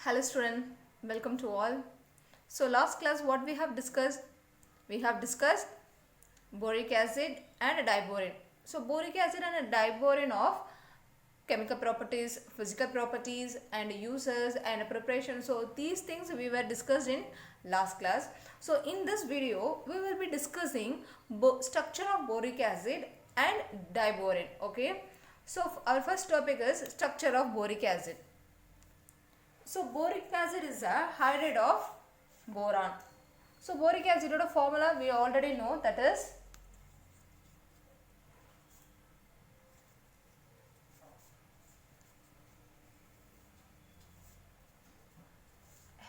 Hello student, welcome to all. So last class what we have discussed? We have discussed boric acid and diborane. So boric acid and diborane of chemical properties, physical properties and uses and preparation. So these things we were discussed in last class. So in this video we will be discussing structure of boric acid and diborane. Okay. So our first topic is structure of boric acid. So boric acid is a hydride of boron. So boric acid formula we already know, that is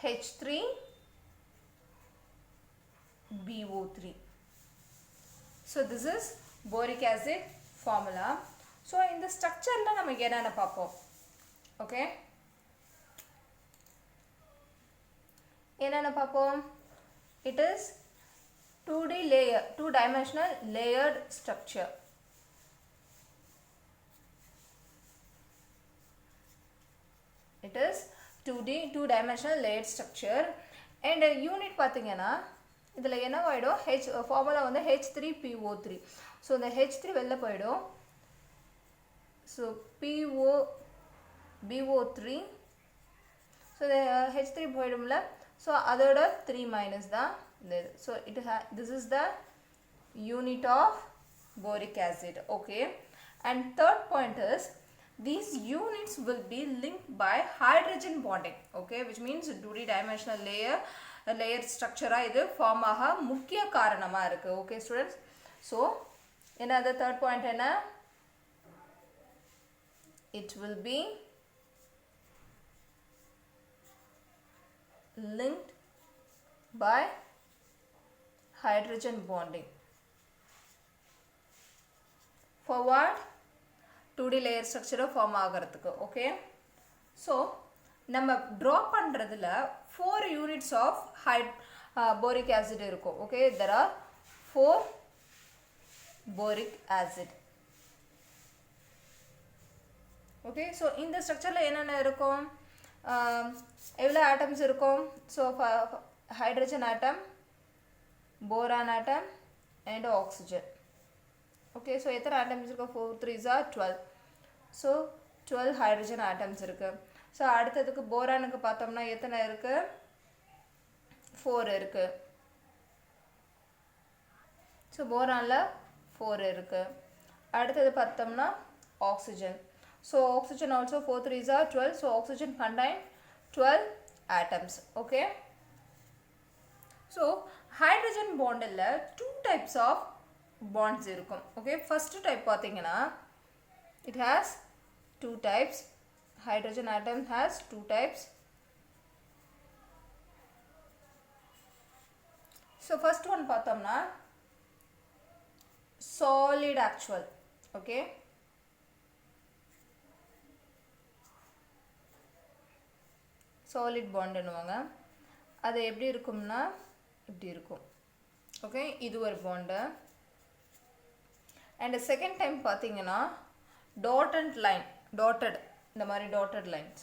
H3BO3. So this is boric acid formula. So in the structure la namak enna paapom. Okay. Enna paapom? It is 2D layer, two-dimensional layered structure. It is 2D, two-dimensional layered structure. And unit pathingana, idhula enna vaidum H formula வந்து H3PO3. So the H3 vella poidum. So BO3. So the H3 poidumla. So adoda 3 minus da. So this is the unit of boric acid. Okay. And third point is these units will be linked by hydrogen bonding. Okay, which means 2D dimensional layer structure idu form ஆக முக்கிய காரணமா இருக்கு. Okay students. So another third point enna, it will be linked by hydrogen bonding. For what? 2D layer structure form ஆகிறதுக்கு. Okay. So நம்ம draw பண்றதுல 4 units of boric acid இருக்கும். Okay. There are 4 boric acid. Okay. So இந்த structureல என்னென்ன இருக்கும்? எவ்வளவு atoms இருக்கும்? So hydrogen atom, boron atom and oxygen. Okay, so எத்தனை atoms இருக்கு? 4 3s are 12. So 12 hydrogen atoms இருக்கு. So அடுத்ததுக்கு போரானுக்கு பார்த்தோம்னா எத்தனை இருக்கு? 4 இருக்கு. So போரான்ல 4 இருக்கு. அடுத்தது பார்த்தோம்னா oxygen. So oxygen also 4 3s are 12. So oxygen contain 12 atoms. Okay. So hydrogen bond illa 2 types of bonds irukum. Okay, first type pathina, it has 2 types. Hydrogen atom has 2 types. So first one pathamna solid actual. Okay, solid bond ennuvaanga, அது எப்படி இருக்கும்னா இப்படி இருக்கும். Okay, இது ஒரு bond. And second time பாத்தீங்கன்னா dotted line, dotted, இந்த மாதிரி dotted lines.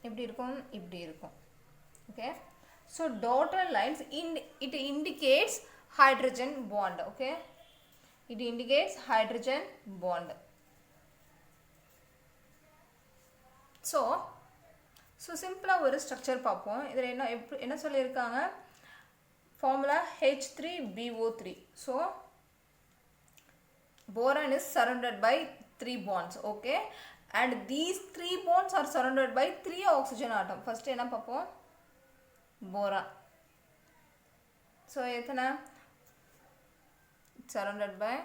எப்படி இருக்கும்? இப்படி இருக்கும். Okay. So dotted lines it indicates hydrogen bond. Okay. It indicates hydrogen bond. So சிம்பிளா ஒரு ஸ்ட்ரக்சர் பார்ப்போம். இதில் என்ன சொல்லியிருக்காங்க? Formula H3BO3. So boron is surrounded by 3 bonds. Okay, and these 3 bonds are surrounded by 3 oxygen atom. First என்ன பார்ப்போம்? boron. So எத்தனை? surrounded by.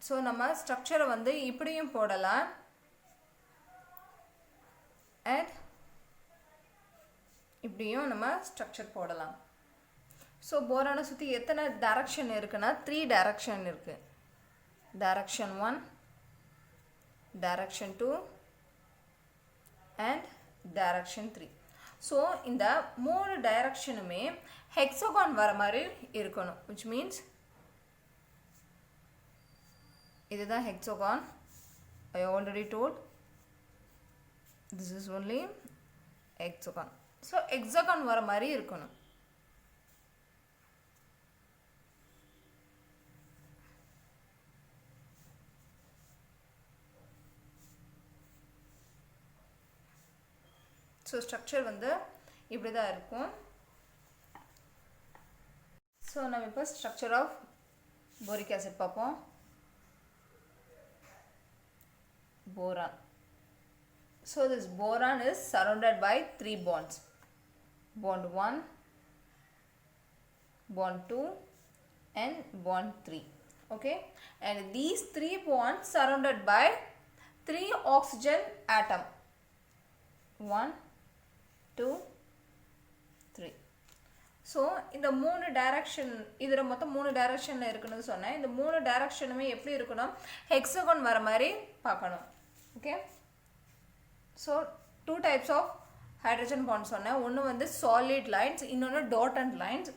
So நம்ம ஸ்ட்ரக்சரை வந்து இப்படியும் போடலாம் and இப்படியும் நம்ம ஸ்ட்ரக்சர் போடலாம். ஸோ போரானை சுற்றி எத்தனை டைரக்ஷன் இருக்குன்னா 3 டைரக்ஷன் இருக்கு. Direction 1, direction 2 and direction 3. So இந்த 3 டைரக்ஷனுமே ஹெக்ஸாகான் வர மாதிரி இருக்கணும், which means இதுதான் hexagon. I already told this is only hexagon. So hexagon வர மாதிரி இருக்கணும். ஸோ ஸ்ட்ரக்சர் வந்து இப்படி தான் இருக்கும். ஸோ நம்ம இப்போ ஸ்ட்ரக்சர் ஆஃப் போரிக் ஆசிட் பார்ப்போம். boron. So this boron is surrounded by 3 bonds. Bond 1, bond 2 and bond 3. Okay, and these 3 bonds surrounded by 3 oxygen atom. 1, 2, 3. So இந்த 3 டைரக்ஷன் இதில் மொத்தம் 3 டைரக்ஷனில் இருக்குன்னு சொன்னேன். இந்த 3 டைரக்ஷனுமே எப்படி இருக்கணும், ஹெக்ஸாகன் வர மாதிரி பார்க்கணும். Okay, so 2 types of hydrogen bond சொன்னேன். ஒன்று வந்து சாலிட் லைன்ஸ், இன்னொன்று டாட்டட் லைன்ஸ்.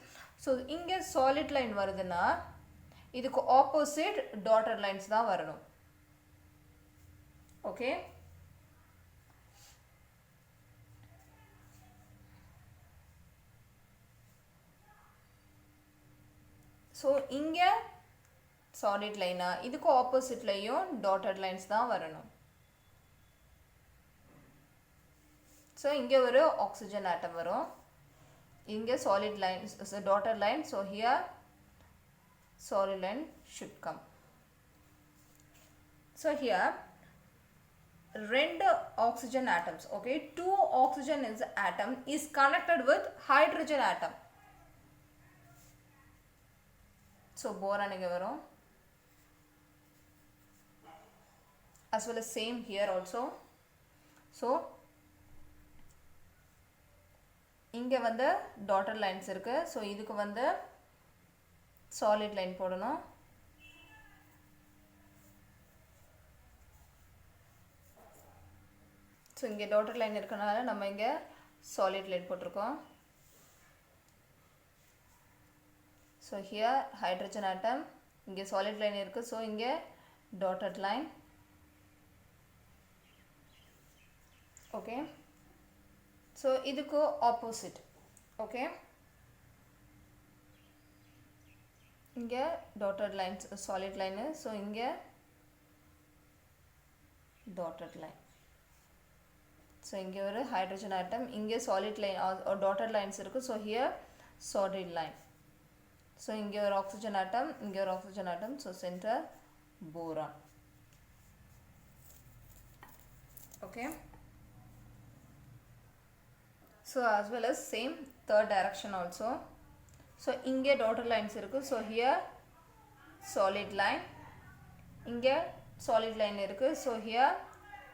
ஸோ இங்கே சாலிட் லைன் வருதுன்னா இதுக்கு ஆப்போசிட் டாட்டட் லைன்ஸ் தான் வரணும். ஓகே, ஸோ இங்கே சாலிட் லைனா இதுக்கு ஆப்போசிட்லையும் டாட்டட் லைன்ஸ் தான் வரணும். ஸோ இங்கே ஒரு ஆக்சிஜன் ஆட்டம் வரும், இங்கே solid line dotted line. So here solid line should come. So here two oxygen atoms, okay, 2 oxygen is atom is connected with hydrogen atom. So boron inga varum, as well as same here also. So இங்கே வந்து dotted lines இருக்கு. So இதுக்கு வந்து solid line போடணும். So இங்கே dotted line இருக்கனால நம்ம இங்கே சாலிட் லைன் போட்டிருக்கோம். ஸோ ஹியர் ஹைட்ரஜன் ஆட்டம், இங்கே சாலிட் லைன் இருக்கு. ஸோ இங்கே டாட்டட் லைன். ஓகே, ஸோ இதுக்கு ஆப்போசிட். ஓகே, இங்கே dotted lines solid line. So இங்கே டாட்டட் லைன். ஸோ இங்கே ஒரு ஹைட்ரஜன் ஆட்டம், இங்கே சாலிட் லைன் டாட்டட் லைன்ஸ் இருக்குது. So here solid line. So இங்கே ஒரு ஆக்சிஜன் ஆட்டம், இங்கே ஒரு oxygen atom. So centre boron. Okay, so as well as same third direction also. So inge dotted lines irukku. So here solid line, inge solid line irukku. So here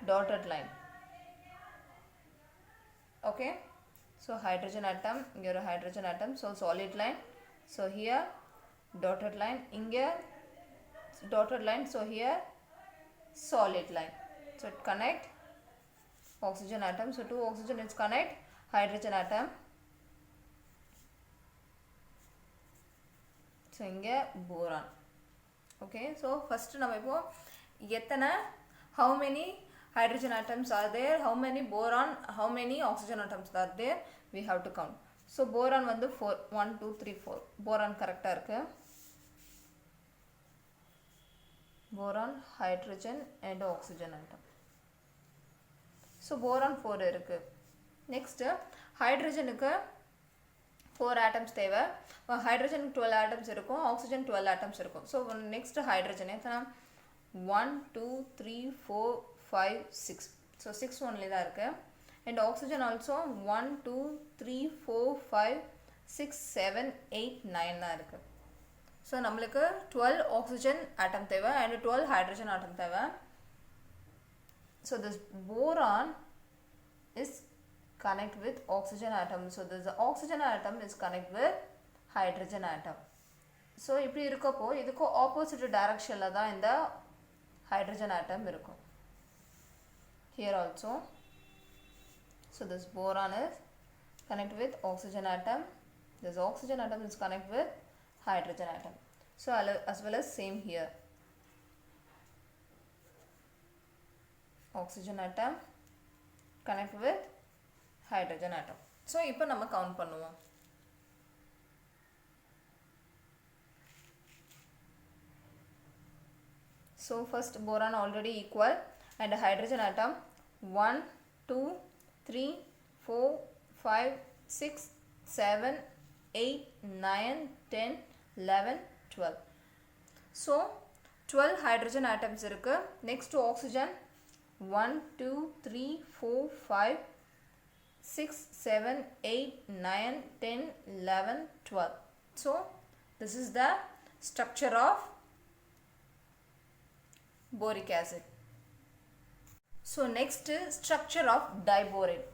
dotted line. Okay, so hydrogen atom, inge oru hydrogen atom. So solid line. So here dotted line, inge dotted line. So here solid line. So it connect oxygen atom. So 2 oxygen is connect hydrogen atom. So inge boron. Okay, so first nama ipo எத்தனை how many hydrogen atoms are there, how many boron, how many oxygen atoms are there, we have to count. So boron வந்து 4, 1 2 3 4. boron கரெக்டா இருக்கு. boron, hydrogen and oxygen atom. So boron 4 இருக்கு. Next ஹைட்ரஜனுக்கு 4 atoms தேவை. ஹைட்ரஜனுக்கு 12 atoms இருக்கும், oxygen 12 atoms இருக்கும். So next hydrogen எத்தனை 1 2 3 4 5 6. So 6 only தான் இருக்கு. அண்ட் ஆக்சிஜன் ஆல்சோ 1 2 3 4 5 6 7 8 9 தான் இருக்கு. ஸோ நம்மளுக்கு 12 ஆக்சிஜன் ஆட்டம் தேவை அண்ட் 12 ஹைட்ரஜன் ஆட்டம் தேவை. So this boron is connect with oxygen atom. So this oxygen atom is connect with hydrogen atom. So இப்படி இருக்கப்போ இதுக்கு opposite directionல தான் இந்த hydrogen atom இருக்கும். Here also. So this boron is connect with oxygen atom. This oxygen atom is connect with hydrogen atom. So as well as same here. oxygen atom connect with hydrogen atom. So இப்போ நம்ம count பண்ணுவோம். So first boron already equal and hydrogen atom 1 2 3 4 5 6 7 8 9 10 11 12. So 12 hydrogen atoms இருக்கு. Next to oxygen 1 2 3 4 5 6 7 8 9 10 11 12. So this is the structure of boric acid. So next structure of diborane.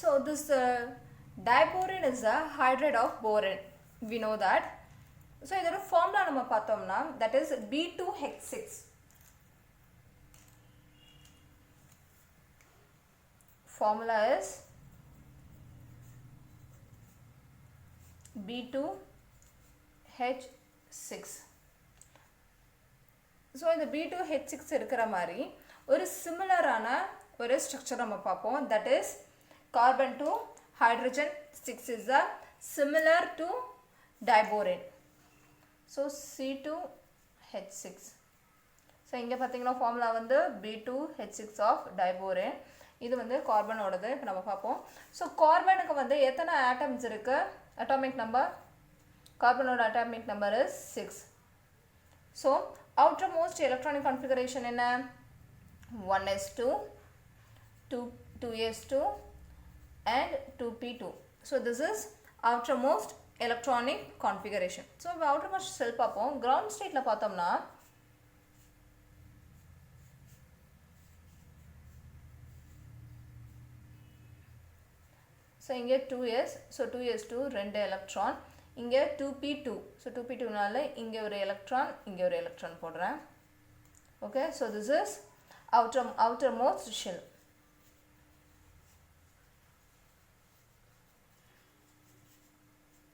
So this diborane is a hydride of boron. We know that. So இதோட formula நம்ம பார்த்தோம்னா that is B2H6. Formula is B2H6. So இந்த B2H6 இருக்கிற மாதிரி ஒரு சிமிலரான ஒரு structure நம்ம பார்ப்போம். That is carbon to hydrogen 6 is a similar to diborane. So C2H6. So இங்க பாத்தீங்கன்னா ஃபார்முலா வந்து B2H6 of diborane. இது வந்து கார்பனோடது. இப்போ நம்ம பார்ப்போம். So கார்பனுக்கு வந்து எத்தனை ஆட்டம்ஸ் இருக்கு? அட்டாமிக் நம்பர், கார்பனோட atomic number is 6. So outermost electronic configuration என்ன? 1s2 2s2 and 2p2. So this is outermost electronic configuration. So outermost cell பார்ப்போம். ground stateல பார்த்தோம்னா so இங்க 2s, so 2s2 ரெண்டு எலக்ட்ரான், இங்க 2p2, so 2p2 நால இங்க ஒரு எலக்ட்ரான், இங்க ஒரு எலக்ட்ரான் போடுறேன். Okay, so this is outermost shell.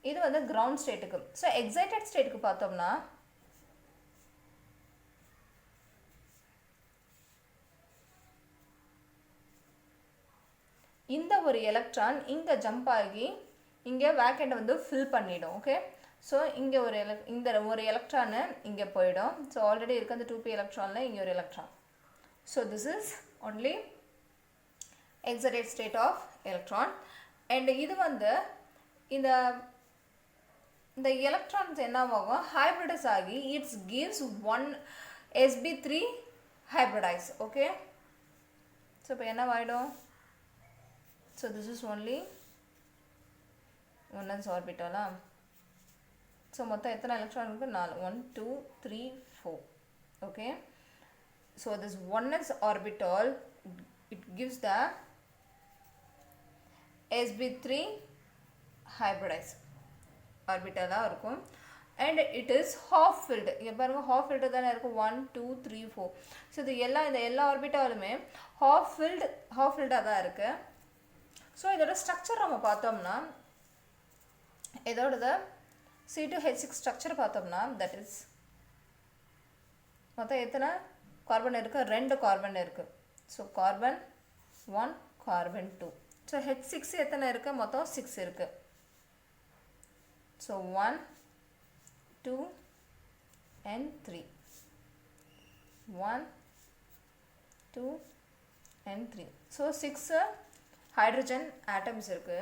இது வந்து ground stateக்கு. So excited stateக்கு பார்த்தோம்னா இந்த ஒரு எலக்ட்ரான் இங்க ஜம்ப் ஆகி இங்க வேக்கண்ட் வந்து ஃபில் பண்ணிடும். ஓகே, ஸோ இங்க ஒரு இந்த ஒரு எலக்ட்ரான் இங்க போயிடும். ஸோ ஆல்ரெடி இருக்க அந்த 2p எலக்ட்ரான்ல இங்க ஒரு electron. So this is only excited state of electron. and இது வந்து இந்த electrons என்னவாகும், hybridise ஆகி it gives one sb3 hybridize. okay, so இப்போ என்னவாயிடும், so this is only oneness orbital. so மொத்தம் எத்தனை எலக்ட்ரான் இருக்கு, 4, 1 2 3 4. okay, so this oneness orbital it gives the sb3 hybridize orbital இருக்கும். and it is half filled. இங்க பாருங்க half filled தானே இருக்கு, 1 2 3 4. so இந்த எல்லா ஆர்பிட்டாலுமே half filled தான் இருக்கு. so இதோட ஸ்ட்ரக்சர் நம்ம பார்த்தோம்னா இதோட C2H6 ஸ்ட்ரக்சர் பார்த்தோம்னா that is மொத்தம் எத்தனை கார்பன் இருக்கு, 2 கார்பன் இருக்கு. so carbon 1 carbon 2. so H6 எத்தனை இருக்கு, மொத்தம் 6 இருக்கு. so 1 2 and 3, 1 2 and 3. so 6 hydrogen atoms இருக்கு.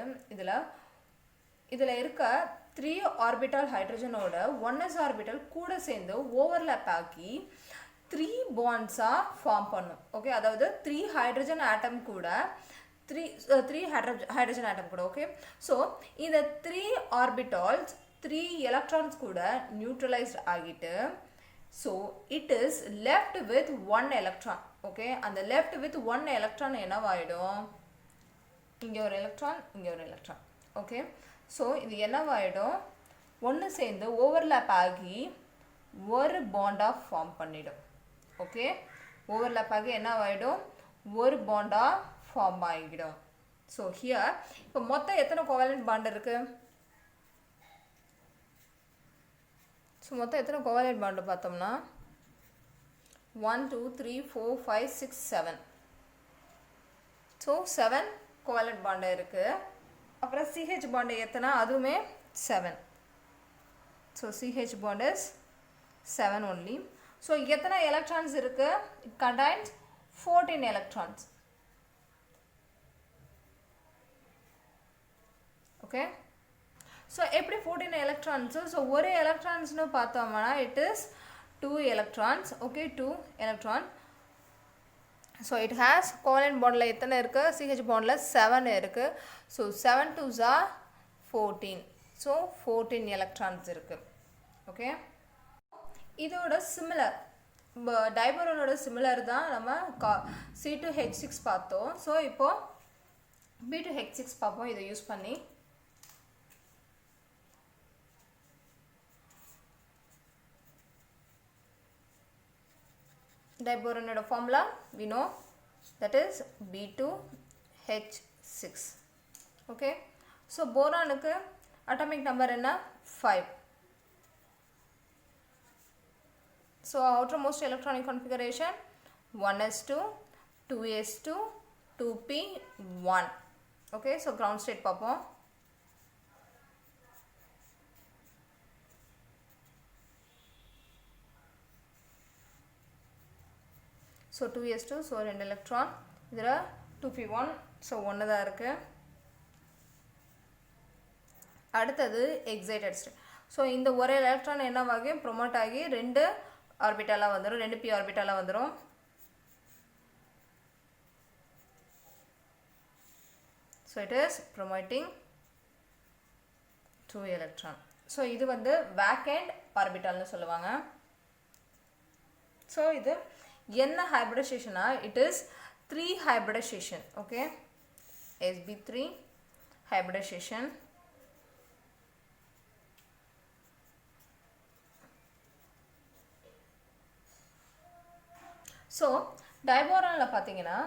இதுல இருக்க 3 ஆர்பிட்டால் ஹைட்ரஜனோட 1s ஆர்பிட்டால் கூட சேர்ந்து ஓவர்லாப் ஆகி 3 பாண்ட்ஸா ஃபார்ம் பண்ணும். ஓகே, அதாவது 3 ஹைட்ரஜன் ஆட்டம் கூட 3 ஹைட்ரஜன் ஆட்டம் கூட. ஓகே, ஸோ இந்த 3 ஆர்பிட்டால்ஸ் 3 எலக்ட்ரான்ஸ் கூட நியூட்ரலைஸ்ட் ஆகிட்டு so it is left with 1 electron. Okay, அந்த லெஃப்ட் வித் 1 எலக்ட்ரான் என்னவாயிடும், இங்கே ஒரு எலக்ட்ரான், இங்கே ஒரு எலக்ட்ரான். ஓகே, ஸோ இது என்னவாயிடும், ஒன்று சேர்ந்து ஓவர்லாப் ஆகி ஒரு பாண்டாக ஃபார்ம் பண்ணிடும். ஓகே, ஓவர்லாப் ஆகி என்ன ஆகிடும், ஒரு பாண்டாக ஃபார்ம் ஆகிடும். ஸோ ஹியர் இப்போ மொத்தம் எத்தனை கோவேலண்ட் பாண்ட் இருக்குது? ஸோ மொத்தம் எத்தனை கோவேலண்ட் பாண்டு பார்த்தோம்னா 1 2 3 4 5 6 7. ஸோ 7 கோவேலண்ட் பாண்டு இருக்குது. அப்புறம் சிஹெச் பாண்டு எத்தனை, அதுவுமே 7. So CH bond is 7 only. So எத்தனை எலக்ட்ரான்ஸ் இருக்குது? It contains 14 electrons. Okay, so எப்படி 14 எலக்ட்ரான்ஸு? ஸோ ஒரு எலக்ட்ரான்ஸ்னு பார்த்தோம்னா it is 2 electrons. Okay, 2 electron. So it has covalent பாண்டில் எத்தனை இருக்குது? சிஹெச் பாண்டில் 7 இருக்குது. So 7 2s are 14. So 14 electrons இருக்குது. ஓகே, இதோட சிமிலர் டைபோரோனோட சிமிலர் தான் நம்ம C2H6 பார்த்தோம். ஸோ இப்போது B2H6 பார்ப்போம் இதை யூஸ் பண்ணி. Diboron formula we know, that is B2H6. Okay, so boron atomic number enna 5. So outermost electronic configuration 1s2 2s2 2p1. Okay, so ground state paapom. So 2s2, so 2 electron. There are 2p1, so 1 தான் இருக்கு. அடுத்தது excited state. So இந்த ஒரு electron என்னவாகும், promote ஆகி 2 ஆர்பிட்டாலா வந்துரும், 2p ஆர்பிட்டாலா வந்துரும். So it is promoting 2 electron. So இது வந்து vacant orbital னு சொல்லுவாங்க. So இது என்ன hybridization? It is 3 hybridization. Okay, sb3 hybridization. So diboronல பாத்தீங்கன்னா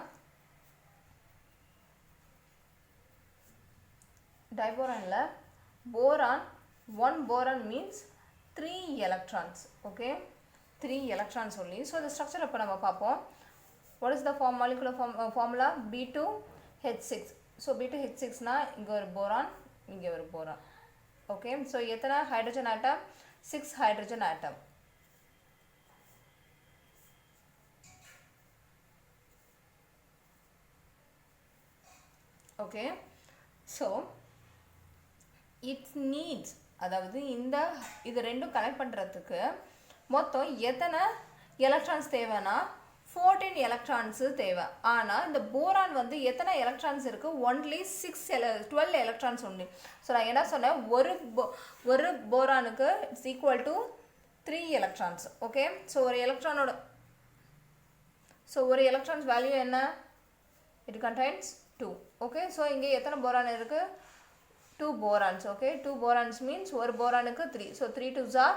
diboronல boron, one boron means 3 electrons. Okay, 3 electrons only. So the structure அப்ப நம்ம பாப்போம். What is the molecular formula? B2H6. So B2H6 னா இங்க ஒரு boron, இங்க ஒரு boron. Okay, so எத்தனை hydrogen atom? 6 hydrogen atom. Okay, so it needs, அதாவது இந்த இது ரெண்டும் கனெக்ட் பண்றதுக்கு மொத்தம் எத்தனை எலக்ட்ரான்ஸ் தேவைனா 14 எலக்ட்ரான்ஸ் தேவை. ஆனா இந்த போரான் வந்து எத்தனை எலக்ட்ரான்ஸ் இருக்கு? only 12 electrons only. ஸோ நான் என்ன சொன்னேன், ஒரு போரானுக்கு it's equal to 3 electrons. Okay, so ஒரு எலக்ட்ரானோட ஒரு எலக்ட்ரான்ஸ் வேல்யூ என்ன? It contains 2. ஓகே, ஸோ இங்கே எத்தனை போரான் இருக்கு? 2 borons. Okay, 2 borons means ஒரு போரானுக்கு 3. So 3 2s are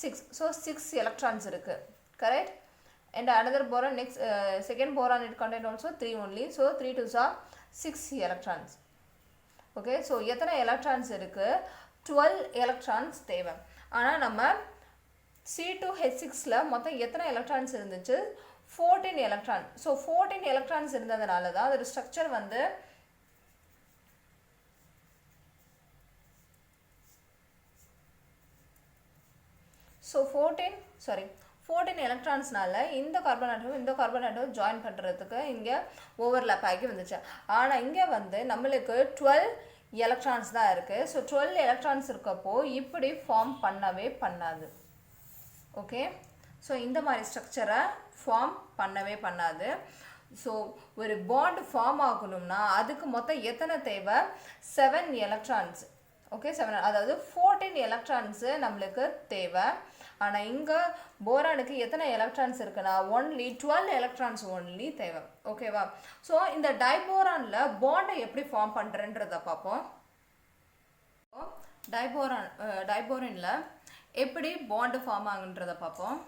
6. So 6 electrons இருக்கு. Correct? And another boron, next second boron, it contain also 3 only. So 3 2s are 6 electrons. Okay, so எத்தனை electrons இருக்கு? 12 electrons தேவை. ஆனா நம்ம C2H6ல மொத்தம் எத்தனை electrons இருந்துச்சு? 14 electrons. So 14 electrons இருந்ததனால தான் அதோட ஸ்ட்ரக்சர் வந்து so 14 electronsனால இந்த கார்பன் ஆட்டம் இந்த கார்பன் ஆட்டம் ஜாயின் பண்றதுக்கு இங்க ஓவர்லாப் ஆகி வந்துச்சு. ஆனா இங்க வந்து நம்மளுக்கு 12 electrons தான் இருக்கு. so 12 electrons இருக்கப்போ இப்படி ஃபார்ம் பண்ணவே பண்ணாது. ஓகே, so இந்த மாதிரி ஸ்ட்ரக்சரை ஃபார்ம் பண்ணவே பண்ணாது. ஸோ ஒரு பாண்ட் ஃபார்ம் ஆகணும்னா அதுக்கு மொத்தம் எத்தனை தேவை? 7 electrons. ஓகே, 7, அதாவது 14 electrons நம்மளுக்கு தேவை. ஆனால் இங்கே போரானுக்கு எத்தனை எலக்ட்ரான்ஸ் இருக்குன்னா only 12 electrons only தேவை. ஓகேவா? ஸோ இந்த டைபோரானில் பாண்டை எப்படி ஃபார்ம் பண்ணுறன்றதை பார்ப்போம். டைபோரனில் எப்படி பாண்டு ஃபார்ம் ஆகுன்றதை பார்ப்போம்.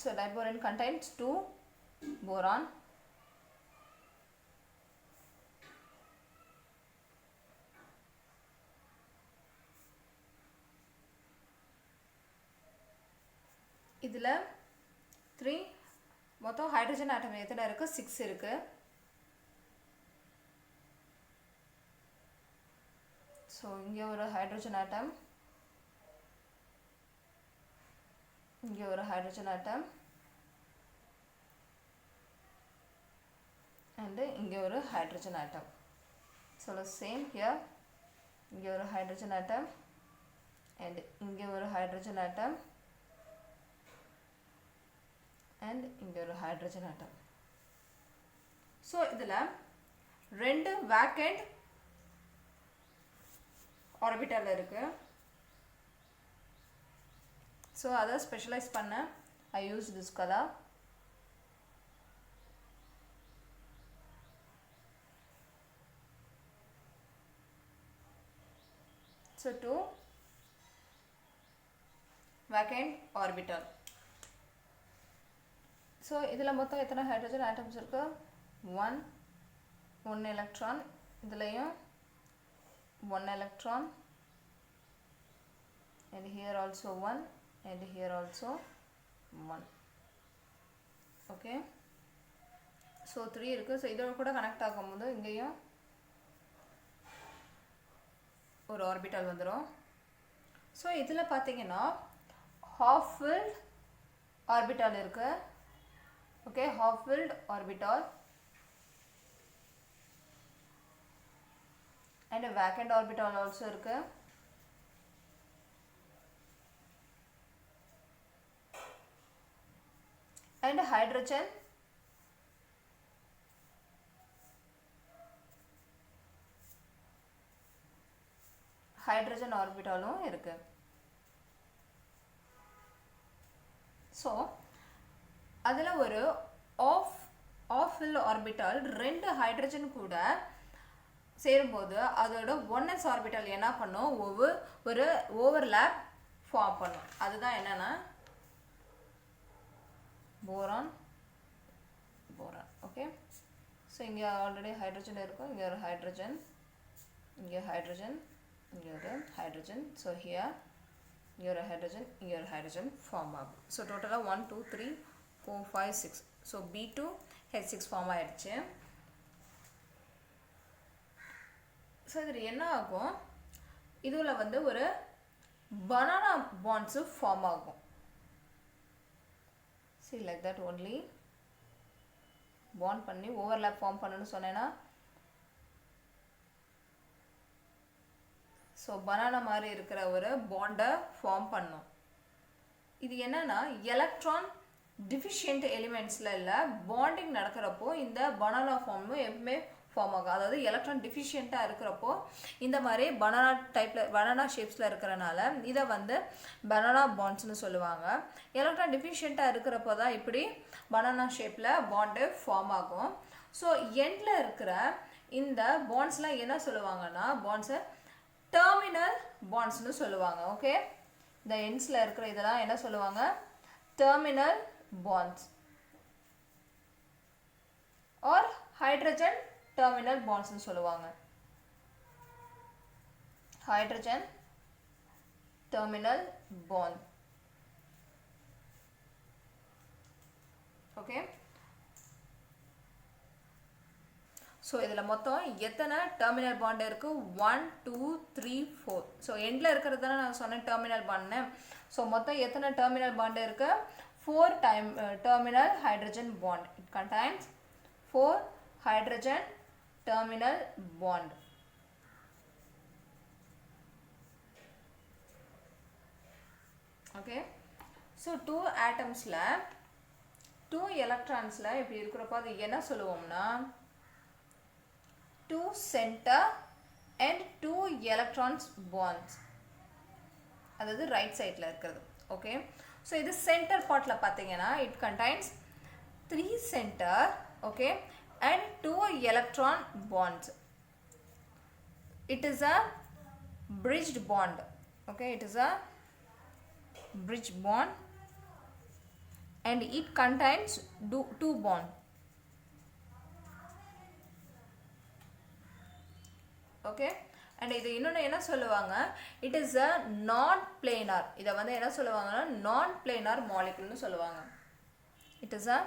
So diboron contains 2 boron. இதில் 3 மொத்தம் ஹைட்ரஜன் ஆட்டம் எத்தனை இருக்குது? 6 இருக்குது. ஸோ இங்கே ஒரு ஹைட்ரஜன் ஆட்டம், இங்கே ஒரு ஹைட்ரஜன் ஆட்டம், and இங்கே ஒரு hydrogen atom. So same here, இங்கே ஒரு ஹைட்ரஜன் ஆட்டம் and இங்கே ஒரு ஹைட்ரஜன் ஆட்டம் and இங்கே ஒரு ஹைட்ரஜன் ஆட்டம். ஸோ இதில் 2 வேக்கண்ட் ஆர்பிட்டல் இருக்கு. ஸோ அதை ஸ்பெஷலைஸ் பண்ண I use this colour. So 2 vacant orbital. So இதில் மொத்தம் எத்தனை ஹைட்ரஜன் ஆட்டம்ஸ் இருக்கு? 1 எலக்ட்ரான், இதுலேயும் 1 electron, and here also 1 and here also 1. Okay, so 3 இருக்குது. ஸோ இதோட கூட கனெக்ட் ஆகும்போது இங்கேயும் ஒரு ஆர்பிட்டல் வந்துடும். ஸோ இதில் பார்த்தீங்கன்னா half filled ஆர்பிட்டல் இருக்குது. Okay, half filled orbital and a vacant orbital also இருக்கு. and hydrogen orbitalum இருக்கு. ஸோ அதில் ஒரு ஆஃப் ஃபில் ஆர்பிட்டால் 2 ஹைட்ரஜன் கூட சேரும்போது அதோட 1s ஆர்பிட்டால் என்ன பண்ணும்? ஒரு ஓவர்லேப் ஃபார்ம் பண்ணும். அதுதான் என்னன்னா போரான். ஓகே, ஸோ இங்கே ஆல்ரெடி ஹைட்ரஜன் இருக்கும். இங்கே ஒரு ஹைட்ரஜன், இங்கே ஹைட்ரஜன், இங்கே ஒரு ஹைட்ரஜன். ஸோ ஹியர் இங்கே ஒரு ஹைட்ரஜன், இங்கே ஒரு ஹைட்ரஜன் ஃபார்ம் ஆகும். ஸோ டோட்டலாக 1 2 3 4 5 6. ஸோ B2H6 ஃபார்ம் ஆயிடுச்சு. ஸோ இதில் என்ன ஆகும்? இதில் வந்து ஒரு பனானா பாண்ட்ஸு ஃபார்ம் ஆகும். see like that only bond பண்ணி ஓவர்லேப் ஃபார்ம் பண்ணணும்னு சொன்னேன்னா, ஸோ பனானா மாதிரி இருக்கிற ஒரு பாண்டை ஃபார்ம் பண்ணும். இது என்னன்னா எலக்ட்ரான் டிஃபிஷியன்ட் எலிமெண்ட்ஸில் இல்லை, பாண்டிங் நடக்கிறப்போ இந்த பனானா ஃபார்மும் எப்பவுமே ஃபார்ம் ஆகும். அதாவது எலக்ட்ரான் டிஃபிஷியண்ட்டாக இருக்கிறப்போ இந்த மாதிரி பனானா ஷேப்ஸில் இருக்கிறனால இதை வந்து பனானா பாண்ட்ஸ்னு சொல்லுவாங்க. எலக்ட்ரான் டிஃபிஷியண்ட்டாக இருக்கிறப்போ தான் இப்படி பனானா ஷேப்பில் பாண்டு ஃபார்ம் ஆகும். ஸோ எண்டில் இருக்கிற இந்த பாண்ட்ஸ்லாம் என்ன சொல்லுவாங்கன்னா, பாண்ட்ஸை டெர்மினல் பாண்ட்ஸ்னு சொல்லுவாங்க. ஓகே, இந்த எண்ட்ஸில் இருக்கிற இதெல்லாம் என்ன சொல்லுவாங்க? Terminal bonds or hydrogen terminal bonds னு சொல்லுவாங்க. hydrogen terminal bond. Okay, so இதில் மொத்தம் எத்தனை டெர்மினல் பாண்ட் இருக்குது? 1 2 3 4. ஸோ எண்டில் இருக்கிறது தானே நான் சொன்னேன் டெர்மினல் பாண்ட்னு. ஸோ மொத்தம் எத்தனை டெர்மினல் பாண்ட் இருக்குது? 4 terminal hydrogen bond. It contains 4 hydrogen terminal bond. Okay, so 2 atomsல 2 electronsல இப்படி இருக்கிறப்போ அது என்ன சொல்லுவோம்னா 2 center and 2 electrons bonds. அதாவது ரைட் சைடில் இருக்கிறது. ஓகே, ஸோ இது சென்டர் பார்ட்டில் பார்த்தீங்கன்னா it contains 3 center, okay, and 2 electron bonds. It is a bridged bond. Okay, it is a bridge bond and it contains two bond. Okay, and இது இன்னொன்று என்ன சொல்லுவாங்க, இட் இஸ் அ நான் planar. இதை வந்து என்ன சொல்லுவாங்கன்னா நான் பிளேனார் மாலிகுல்னு சொல்லுவாங்க. இட் இஸ் அ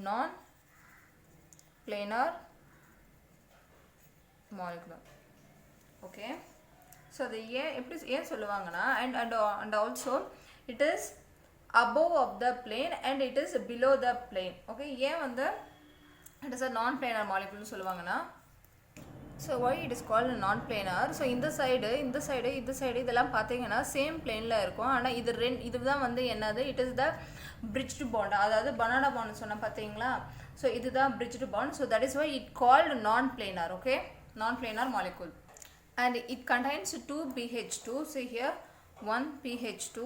நான் பிளேனார் மாலிகுலர். ஓகே, ஸோ அது ஏன் சொல்லுவாங்கன்னா and also it is above of the plane and it is below the plane. Okay, ஏன் வந்து it is a non-planar molecule னு சொல்லுவாங்கன்னா, so why it is called non-planar? so இந்த side இதெல்லாம் பார்த்தீங்கன்னா சேம் பிளேனில் இருக்கும். ஆனால் இதுதான் வந்து என்னது, it is the bridged bond. அதாவது banana bond சொன்ன பார்த்தீங்களா, ஸோ இதுதான் bridged bond. so that is why it called non-planar. okay, non-planar molecule, and it contains 2 pH2. so here 1 pH2,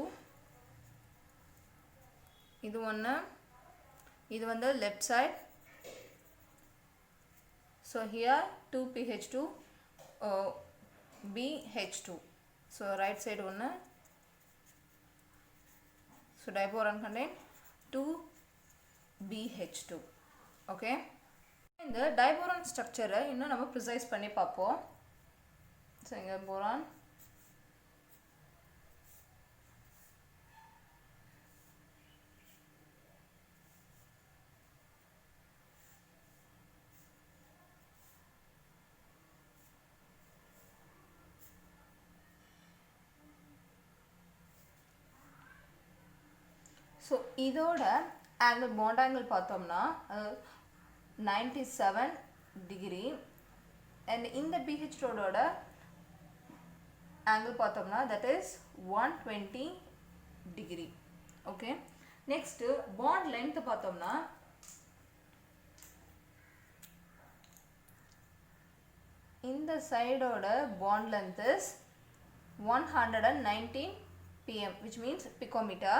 இது ஒன்று, இது வந்து left side. so here 2 pH2 BH2. so right side ஒன்று. so diboron contain 2 BH2. okay, இந்த diboron structure இன்னும் நம்ம precise பண்ணி பார்ப்போம். so இங்க boron, ஸோ இதோட ஆங்கிள் பாண்ட் ஆங்கிள் பார்த்தோம்னா 97 டிகிரி, அண்ட் இந்த பிஹெச்டோட ஆங்கிள் பார்த்தோம்னா that is 120 degree. Okay, next bond length பார்த்தோம்னா இந்த சைடோட bond length is 119 pm which means picometer,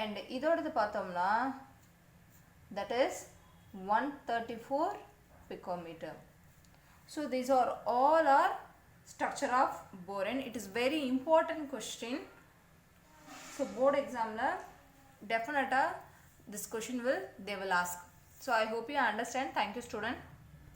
and இதோடது பார்த்தோம்னா that is 134 picometer. so these are all our structure of boron. it is very important question. so board exam la definitely this question they will ask. so I hope you understand. thank you student.